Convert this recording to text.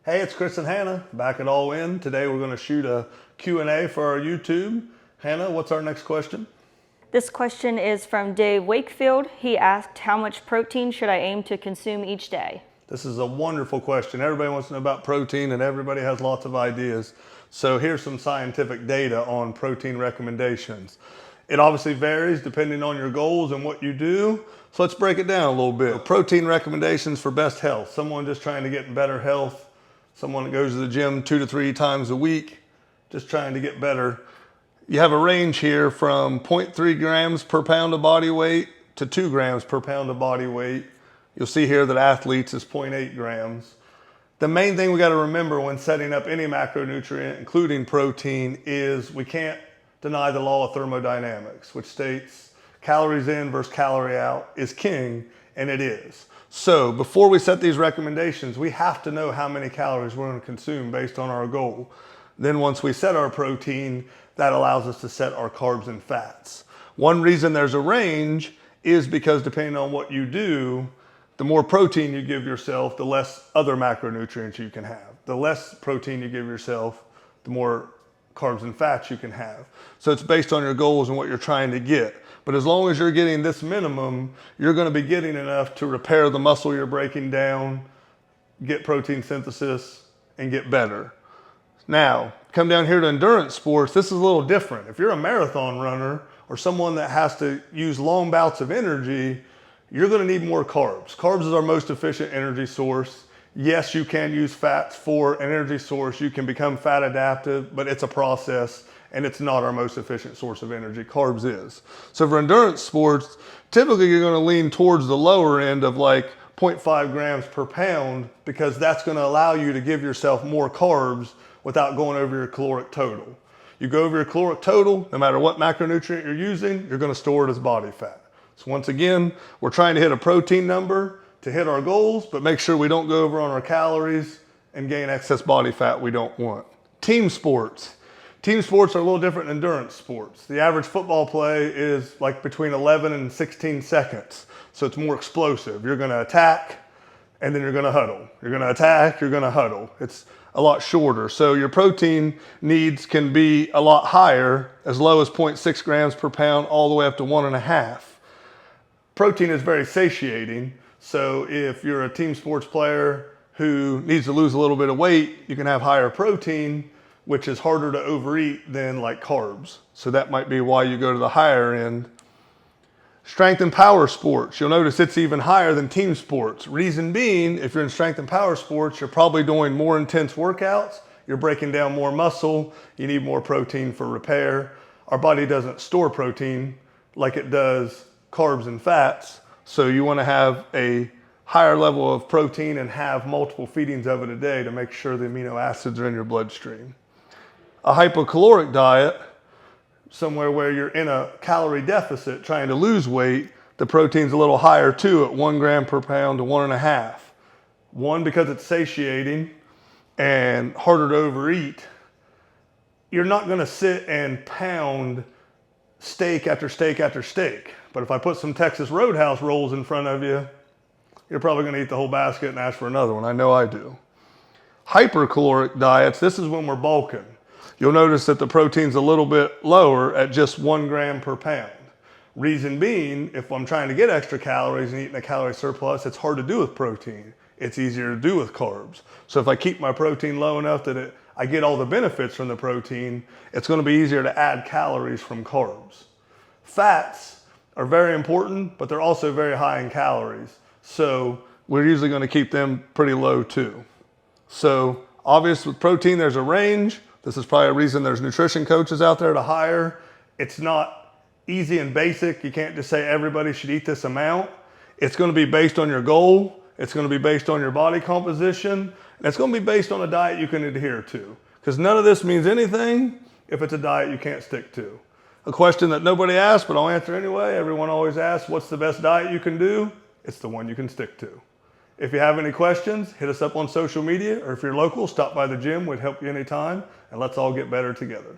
Hey, it's Chris and Hannah back at All In. Today we're going to shoot a Q&A for our YouTube. Hannah, what's our next question? This question is from Dave Wakefield. He asked, how much protein should I aim to consume each day? This is a wonderful question. Everybody wants to know about protein and everybody has lots of ideas. So here's some scientific data on protein recommendations. It obviously varies depending on your goals and what you do. So let's break it down a little bit. Protein recommendations for best health. Someone just trying to get in better health. Someone that goes to the gym 2 to 3 times a week, just trying to get better. You have a range here from 0.3 grams per pound of body weight to 2 grams per pound of body weight. You'll see here that athletes is 0.8 grams. The main thing we got to remember when setting up any macronutrient, including protein, is we can't deny the law of thermodynamics, which states calories in versus calorie out is king, and it is. So before we set these recommendations, we have to know how many calories we're going to consume based on our goal. Then once we set our protein, that allows us to set our carbs and fats. One reason there's a range is because depending on what you do, the more protein you give yourself, the less other macronutrients you can have. The less protein you give yourself, the more carbs and fats you can have. So it's based on your goals and what you're trying to get. But as long as you're getting this minimum, you're going to be getting enough to repair the muscle you're breaking down, get protein synthesis, and get better. Now, come down here to endurance sports. This is a little different. If you're a marathon runner or someone that has to use long bouts of energy, you're going to need more carbs. Carbs is our most efficient energy source. Yes, you can use fats for an energy source. You can become fat adaptive, but it's a process and it's not our most efficient source of energy. Carbs is. So for endurance sports, typically you're going to lean towards the lower end of like 0.5 grams per pound because that's going to allow you to give yourself more carbs without going over your caloric total. You go over your caloric total, no matter what macronutrient you're using, you're going to store it as body fat. So once again, we're trying to hit a protein number to hit our goals, but make sure we don't go over on our calories and gain excess body fat we don't want. Team sports. Team sports are a little different than endurance sports. The average football play is like between 11 and 16 seconds. So it's more explosive. You're going to attack and then you're going to huddle. You're going to attack, you're going to huddle. It's a lot shorter. So your protein needs can be a lot higher, as low as 0.6 grams per pound all the way up to 1.5. Protein is very satiating. So if you're a team sports player who needs to lose a little bit of weight, you can have higher protein, which is harder to overeat than like carbs. So that might be why you go to the higher end. Strength and power sports, you'll notice it's even higher than team sports. Reason being, if you're in strength and power sports, you're probably doing more intense workouts, you're breaking down more muscle, you need more protein for repair. Our body doesn't store protein like it does carbs and fats, so you want to have a higher level of protein and have multiple feedings of it a day to make sure the amino acids are in your bloodstream. A hypocaloric diet, somewhere where you're in a calorie deficit trying to lose weight, the protein's a little higher too at 1 gram per pound to 1.5. One, because it's satiating and harder to overeat. You're not going to sit and pound steak after steak after steak. But if I put some Texas Roadhouse rolls in front of you, you're probably going to eat the whole basket and ask for another one. I know I do. Hypercaloric diets, this is when we're bulking. You'll notice that the protein's a little bit lower at just 1 gram per pound. Reason being, if I'm trying to get extra calories and eating a calorie surplus, it's hard to do with protein. It's easier to do with carbs. So if I keep my protein low enough that I get all the benefits from the protein, it's going to be easier to add calories from carbs. Fats are very important, but they're also very high in calories. So we're usually going to keep them pretty low too. So obviously with protein, there's a range. This is probably a reason there's nutrition coaches out there to hire. It's not easy and basic. You can't just say everybody should eat this amount. It's going to be based on your goal. It's going to be based on your body composition. And it's going to be based on a diet you can adhere to. Because none of this means anything if it's a diet you can't stick to. A question that nobody asked, but I'll answer anyway. Everyone always asks, what's the best diet you can do? It's the one you can stick to. If you have any questions, hit us up on social media, or if you're local, stop by the gym. We'd help you anytime, and let's all get better together.